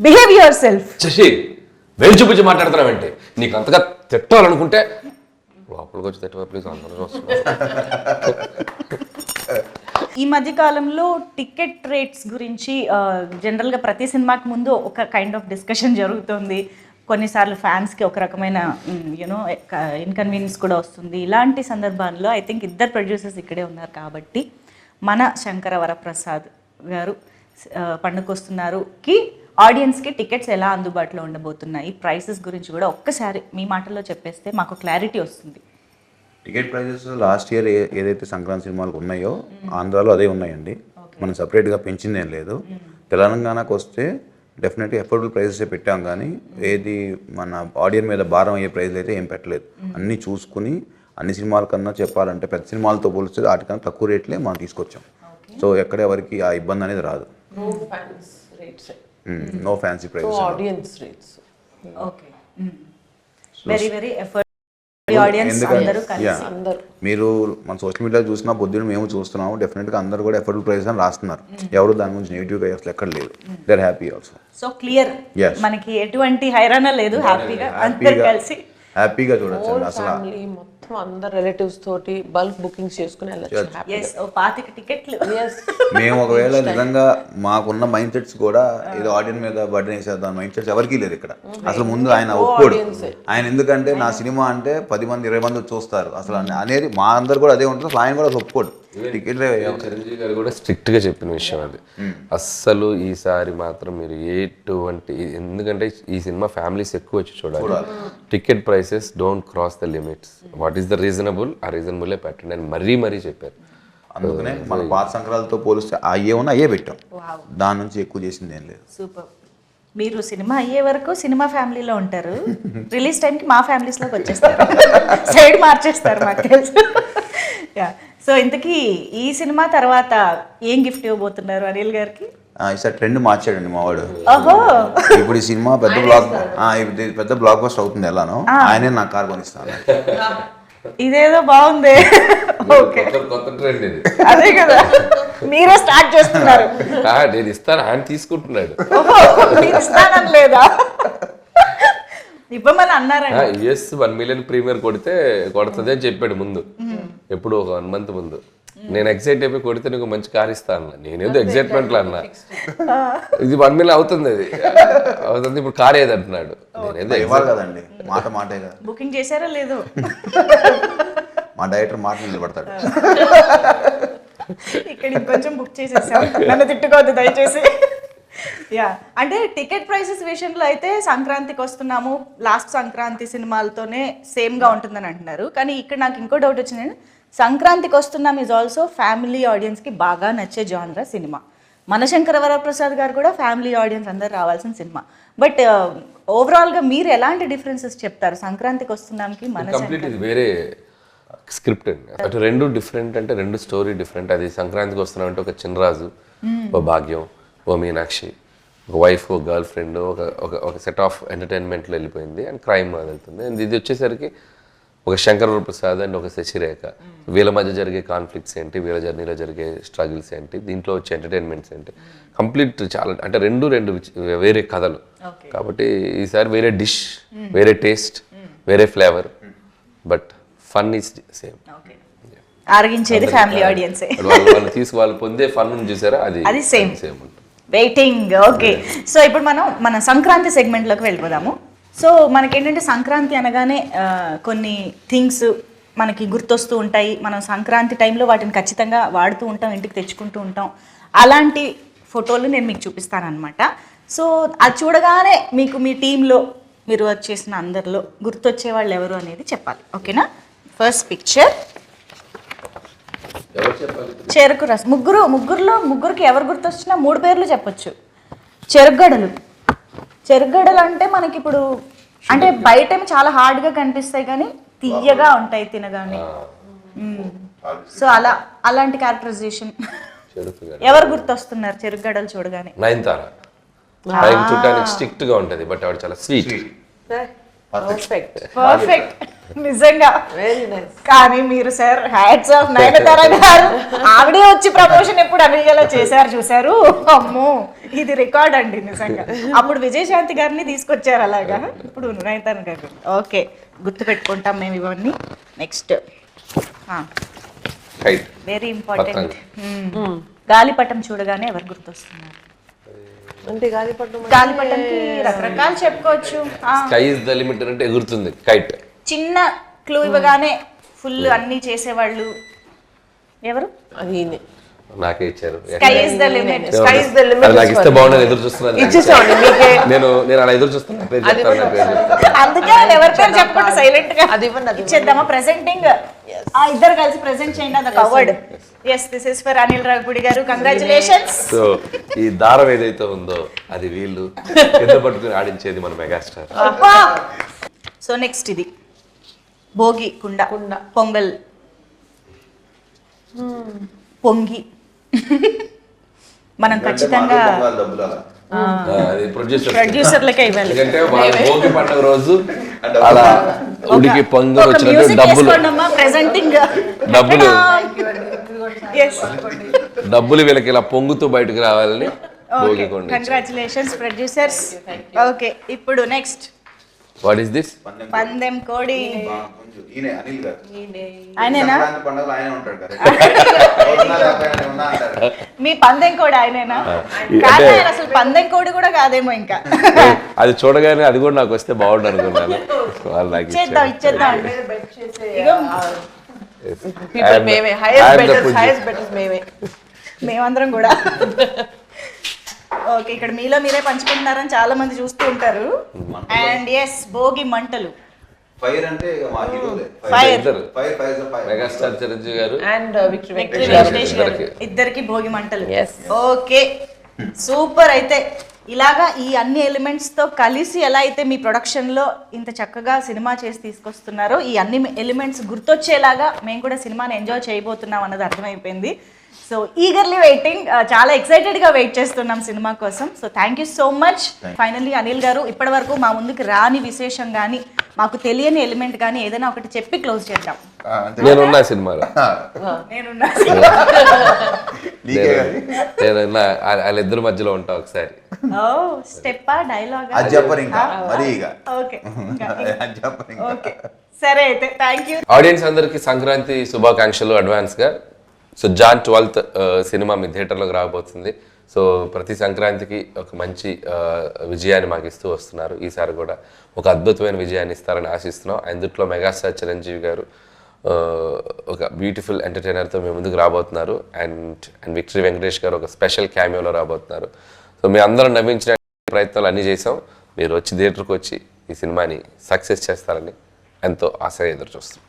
Behave your self. Shashi వేలు చూపించి మాట్లాడుతున్నావంటే నీకు అంతగా తిట్టాలనుకుంటే లోపలికి వచ్చి తిట్టవా ప్లీజ్, అందరూ వస్తున్నారు. ఈ మధ్య కాలంలో టికెట్ రేట్స్ గురించి జనరల్గా ప్రతి సినిమాకి ముందు ఒక కైండ్ ఆఫ్ డిస్కషన్ జరుగుతుంది. కొన్నిసార్లు ఫ్యాన్స్కి ఒక రకమైన యూనో ఇన్కన్వీనియన్స్ కూడా వస్తుంది. ఇలాంటి సందర్భాల్లో ఐ థింక్ ఇద్దరు ప్రొడ్యూసర్స్ ఇక్కడే ఉన్నారు కాబట్టి మన శంకర వరప్రసాద్ గారు పండుకొస్తున్నారుకి ఆడియన్స్కి టికెట్స్ ఎలా అందుబాటులో ఉండబోతున్నాయి, ప్రైసెస్ గురించి కూడా ఒక్కసారి మీ మాటల్లో చెప్పేస్తే మాకు క్లారిటీ వస్తుంది. టికెట్ ప్రైజెస్ లాస్ట్ ఇయర్ ఏదైతే సంక్రాంతి సినిమాలకు ఉన్నాయో ఆంధ్రాలో అదే ఉన్నాయండి. మనం సపరేట్గా పెంచింది ఏం లేదు. తెలంగాణకు వస్తే డెఫినెట్గా అఫోర్డబుల్ ప్రైజెసే పెట్టాం, కానీ ఏది మన ఆడియన్స్ మీద భారం అయ్యే ప్రైజ్లు అయితే ఏం పెట్టలేదు. అన్నీ చూసుకుని అన్ని సినిమాల కన్నా చెప్పాలంటే పెద్ద సినిమాలతో పోలిస్తే వాటికన్నా తక్కువ రేట్లే మనం తీసుకొచ్చాం. సో ఎక్కడ ఎవరికి ఆ ఇబ్బంది అనేది రాదు. No fancy prizes, audience rates. Okay, very very effort audience అందరూ కలిసి. మీరు మన సోషల్ మీడియాలో చూసినా పొద్దున్న మేము చూస్తున్నాము, డెఫినెట్గా అందరూ కూడా ఎఫర్డబుల్ ప్రైస్ అని రాస్తున్నారు. ఎవరు దాని గురించి నెగిటివ్గా అసలు ఎక్కడ లేదు. They are happy also. So clear, మనకి ఎటువంటి హైరాణ లేదు. హ్యాపీగా అందరూ కలిసి హ్యాపీగా చూడొచ్చు అసలు. మొత్తం అందరు రిలేటివ్స్ తోటి బల్క్ బుకింగ్స్ చేసుకుని వెళ్ళొచ్చు. 25 టికెట్లు. మేము ఒకవేళ నిజంగా మాకున్న మైండ్ సెట్స్ కూడా ఏదో ఆడియన్స్ మీద బర్డెన్ వేసేద్దాం మైండ్ సెట్స్ ఎవరికీ లేదు ఇక్కడ. అసలు ముందు ఆయన ఒప్పుకోడు. ఆయన ఎందుకంటే నా సినిమా అంటే 10 మంది 20 మంది చూస్తారు అసలు అనేది మా అందరు కూడా అదే ఉంటుంది. అసలు ఆయన కూడా ఒప్పుకోడు. టికెట్ చిరంజీవి గారు కూడా స్ట్రిక్ట్ గా చెప్పిన విషయం అది. అస్సలు ఈసారి మాత్రం మీరు ఎటువంటి, ఎందుకంటే ఈ సినిమా ఫ్యామిలీస్ ఎక్కువ వచ్చి చూడాలి. Ticket prices don't cross the limits. What is the reasonable, ఆ రీజనబుల్లే పెట్టండి అని మరీ చెప్పారు. అందుకనే మన పాత సంక్రాంతితో పోలిస్తే అయ్యేమన్నా అయ్యే పెట్టాం, దాని నుంచి ఎక్కువ చేసింది ఏం లేదు. సూపర్. మీరు సినిమా అయ్యే వరకు సినిమా ఫ్యామిలీలో ఉంటారు, రిలీజ్ టైంకి మా ఫ్యామిలీస్లోకి వచ్చేస్తారు, సైడ్ మార్చేస్తారు మాకు తెలుసు. యా, సో ఇంతకీ ఈ సినిమా తర్వాత ఏం గిఫ్ట్ ఇవ్వబోతున్నారు అనిల్ గారికి? ఈసారి ట్రెండ్ మార్చాడండి మావాడు. ఓహో, ఇప్పుడు ఈ సినిమా పెద్ద బ్లాక్ బస్టర్ అవుతుంది ఎలానో, ఆయనే నా కార్ కొనిస్తాను. ఇదేదో బాగుంది. ఓకే, కొత్త ట్రెండ్ ఇది. అదే కదా, మీరే స్టార్ట్ చేస్తున్నారు. నేను ఇస్తాను, ఆయన తీసుకుంటున్నాడు. ఇస్తానని లేదా? ఇవ్వమని అన్నారండి. యుఎస్ 1 మిలియన్ ప్రీమియర్ కొడుతుంది అని చెప్పాడు ముందు, ఎప్పుడు ఒక 1 మంత్ ముందు. నేను ఎక్సైట్ అయిపోయి కొడితే నీకు మంచి కార్ ఇస్తా అన్న. నేనేదో ఎక్సైట్మెంట్ లో అన్నా, ఇది 1 మిలియన్ అవుతుంది, అది అవుతుంది, ఇప్పుడు కార్ ఏది అంటున్నాడు. కదండి, మాటే కదా. బుకింగ్ చేశారా లేదు? మా డైరెక్టర్ మాట నిలబడతాడు. ఇక్కడ ఇంకొంచెం బుక్ చేసేసాం, నన్ను తిట్టుకోవద్దు దయచేసి. యా, అంటే టికెట్ ప్రైసెస్ విషయంలో అయితే సంక్రాంతికి వస్తున్నాము, లాస్ట్ సంక్రాంతి సినిమాలతోనే సేమ్గా ఉంటుందని అంటున్నారు. కానీ ఇక్కడ నాకు ఇంకో డౌట్ వచ్చింది. సంక్రాంతికి వస్తున్నాం ఈజ్ ఆల్సో ఫ్యామిలీ ఆడియన్స్కి బాగా నచ్చే జానరా సినిమా. మన శంకర వరప్రసాద్ గారు కూడా ఫ్యామిలీ ఆడియన్స్ అందరు రావాల్సిన సినిమా. బట్ ఓవరాల్గా మీరు ఎలాంటి డిఫరెన్సెస్ చెప్తారు సంక్రాంతికి వస్తున్నాంకి? మన కంప్లీట్ ఇది వేరే స్క్రిప్ట్ అండి. అటు రెండు డిఫరెంట్, అంటే రెండు స్టోరీ డిఫరెంట్. అది సంక్రాంతికి వస్తున్నాం అంటే ఒక చిన్నరాజు, ఓ భాగ్యం, ఓ మీనాక్షి, ఒక వైఫ్, ఒక గర్ల్ ఫ్రెండ్, ఒక సెట్ ఆఫ్ ఎంటర్టైన్మెంట్లో వెళ్ళిపోయింది అండ్ క్రైమ్ వెళ్తుంది. అండ్ ఇది వచ్చేసరికి ఒక శంకర వరప్రసాద్ అండ్ ఒక శశిరేఖ, వీళ్ళ మధ్య జరిగే కాన్ఫ్లిక్ట్స్ ఏంటి, వీళ్ళ జర్నీలో జరిగే స్ట్రగుల్స్ ఏంటి, దీంట్లో వచ్చే ఎంటర్టైన్మెంట్స్ ఏంటి, కంప్లీట్ చాలా, అంటే రెండు వేరే కథలు కాబట్టి ఈసారి వేరే డిష్, వేరే టేస్ట్, వేరే flavour, but fun is same. ఆరగించేది ఫ్యామిలీ ఆడియన్సే. వాళ్ళు పొందే ఫన్ చూసారా, అది సేమ్ ఉంటుంది. వెయిటింగ్. ఓకే, సో ఇప్పుడు మన సంక్రాంతి సెగ్మెంట్లోకి వెళ్ళిపోదాము. సో మనకేంటంటే సంక్రాంతి అనగానే కొన్ని థింగ్స్ మనకి గుర్తొస్తూ ఉంటాయి. మనం సంక్రాంతి టైంలో వాటిని ఖచ్చితంగా వాడుతూ ఉంటాం, ఇంటికి తెచ్చుకుంటూ ఉంటాం. అలాంటి ఫోటోలు నేను మీకు చూపిస్తానమాట. సో అది చూడగానే మీకు మీ టీంలో మీరు వర్క్ చేసిన అందరిలో గుర్తొచ్చే వాళ్ళు ఎవరు అనేది చెప్పాలి. ఓకేనా? ఫస్ట్ పిక్చర్ చెరుకు రసం. ముగ్గురికి ఎవరు గుర్తొచ్చినా 3 పేర్లు చెప్పొచ్చు. చెరుగడలు అంటే మనకి ఇప్పుడు అంటే బయట చాలా హార్డ్గా కనిపిస్తాయి కానీ తీయగా ఉంటాయి తినగానే. సో అలాంటి క్యారెక్టరైజేషన్ ఎవరు గుర్తొస్తున్నారు చెరుగడలు చూడగానే? నయనతార. చూడడానికి స్ట్రిక్ట్ గా ఉంటది, బట్ ఆవిడ చాలా స్వీట్. పర్ఫెక్ట్ పర్ఫెక్ట్ నిజంగా. Very nice. కానీ మీరు సార్ హ్యాట్స్ ఆఫ్ నయనతార గారు, ఆవిడే వచ్చి ప్రమోషన్ ఎప్పుడు అనిగేలా చేశారు చూసారు. అమ్మో ఇది రికార్డ్ అండి నిజంగా. అప్పుడు విజయశాంతి గారిని తీసుకొచ్చారు అలాగా, ఇప్పుడు నయనతార గారు. ఓకే, గుర్తు పెట్టుకుంటాం మేము ఇవన్నీ. నెక్స్ట్ కైట్ వెరీ ఇంపార్టెంట్, గాలిపటం చూడగానే ఎవరు గుర్తొస్తున్నారు? అంటే గాలిపటం గాలిపటంకి రకరకాలు చెప్పుకోవచ్చు. స్కై ఇస్ ద లిమిట్ అంటే ఎగురుతుంది కైట్. చిన్న క్లూ ఇవ్వగానే ఫుల్ అన్ని చేసేవాళ్ళు ఎవరు? అది ఈయనే. నాకే ఇచ్చారు. Sky is the limit. Sky is the limit. అది నాకు ఇస్తే బాగుండదు, ఎదురు చూస్తున్నాను. ఇచ్చేసామండి మీకే. నేను అలా ఎదురు చూస్తున్నా. నా పేరు చెప్తాను, నా పేరు చెప్తాను. అందుకే ఆయన ఎవరి పేరు చెప్పకుండా సైలెంట్ గా అది ఇవ్వండి, అది ఇచ్చేద్దామా? ప్రెజెంటింగ్ ఇద్దరు కలిసి ప్రెజెంట్ చేయండి అది award. Yes, this is for Anil Ravipudi garu, congratulations. So ఈ దారం ఏదైతే ఉందో అది వీళ్ళు కింద పట్టుకుని ఆడించేది మన మెగాస్టార్. సో నెక్స్ట్ ఇది భోగి కుండ, పొంగల్, పొంగి. మనం ఖచ్చితంగా అది ప్రొడ్యూసర్లకే ఇవ్వాలి. ఎందుకంటే వాళ్ళ భోగి పండుగ రోజు అలా ఉడికి పొంగు ఒక వచ్చినట్టు మ్యూజిక్ డబ్బులు వేసుకోండమ్మా, ప్రెజెంటింగ్ డబ్బులు ఎస్. డబ్బులు వీళ్ళకి ఇలా పొంగుతూ బయటకు రావాలని భోగి కొండ. Congratulations producers. ఓకే, ఇప్పుడు నెక్స్ట్ వాట్ ఈస్ దిస్? పందెం కోడి. ఈయనే అనిల్ గారు. ఆయనేనా? సంక్రాంతి పండుగలో ఆయనే ఉంటాడు కదా. ఉన్నా లేకపోయినా నేను ఉన్నా అంటారు. మీ పందెం కోడి ఆయనేనా? అంటే- కానీ ఆయన అసలు పందెం కోడి కూడా కాదేమో ఇంకా. అది చూడగానే అది కూడా నాకు వస్తే బాగుండు అనుకున్నాను. వాళ్ళు నాకు ఇచ్చేద్దాం ఇచ్చారు. ఇచ్చేద్దాం. ఇగో People మేమే. highest betters మేమే. మేమందరం కూడా. ఓకే, ఇక్కడ మీలో మీరే పంచుకుంటున్నారని చాలా మంది చూస్తూ ఉంటారు. అండ్ ఎస్, భోగి మంటలు. ఫైర్ అంటే ఇక మా హీరోలే. ఫైర్. ఇద్దరు ఫైర్ మెగాస్టార్ చిరంజీవి గారు and victory victory Venkatesh Venkatesh గారు, ఇద్దరికి. ఇద్దరికి భోగి మంటలు. Yes. Okay, super. అయితే ఇలాగా ఈ అన్ని ఎలిమెంట్స్ తో కలిసి ఎలా అయితే మీ ప్రొడక్షన్ లో ఇంత చక్కగా సినిమా చేసి తీసుకొస్తున్నారో, ఈ అన్ని ఎలిమెంట్స్ గుర్తొచ్చేలాగా మేము కూడా సినిమాని ఎంజాయ్ చేయబోతున్నాం అన్నది అర్థమైపోయింది. సో ఈగర్లీ వెయిటింగ్, చాలా ఎక్సైటెడ్ గా వెయిట్ చేస్తున్నాం సినిమా కోసం. So thank you so much. Finally Anil గారు, ఇప్పటి వరకు మా ముందుకు రాని విశేషం కానీ మాకు తెలియని ఎలిమెంట్ కానీ ఏదైనా ఒకటి చెప్పి క్లోజ్ చేద్దాం. నేనున్నా సినిమాలో. నేనున్నా. నేనున్నా వాళ్ళిద్దరి మధ్యలో ఉంటా ఒకసారి. ఓ స్టెప్పా, డైలాగా? అది చెప్పరు ఇంకా మరి ఇక ఓకే అది చెప్పరు ఇంకా. ఓకే, సరే అయితే థ్యాంక్ యూ. ఆడియన్స్ అందరికీ సంక్రాంతి శుభాకాంక్షలు అడ్వాన్స్ గా. సో జాన్ 12th సినిమా మీ థియేటర్లోకి రాబోతుంది. సో ప్రతి సంక్రాంతికి ఒక మంచి విజయాన్ని మాకు ఇస్తూ వస్తున్నారు. ఈసారి కూడా ఒక అద్భుతమైన విజయాన్ని ఇస్తారని ఆశిస్తున్నాం. అందుట్లో మెగాస్టార్ చిరంజీవి గారు ఒక బ్యూటిఫుల్ ఎంటర్టైనర్తో మీ ముందుకు రాబోతున్నారు. అండ్ విక్టరీ వెంకటేష్ గారు ఒక స్పెషల్ క్యామియోలో రాబోతున్నారు. సో మీ అందరం నవ్వించిన ప్రయత్నాలు అన్నీ చేసాం. మీరు వచ్చి థియేటర్కి వచ్చి ఈ సినిమాని సక్సెస్ చేస్తారని ఎంతో ఆశగా ఎదురు చూస్తున్నాం.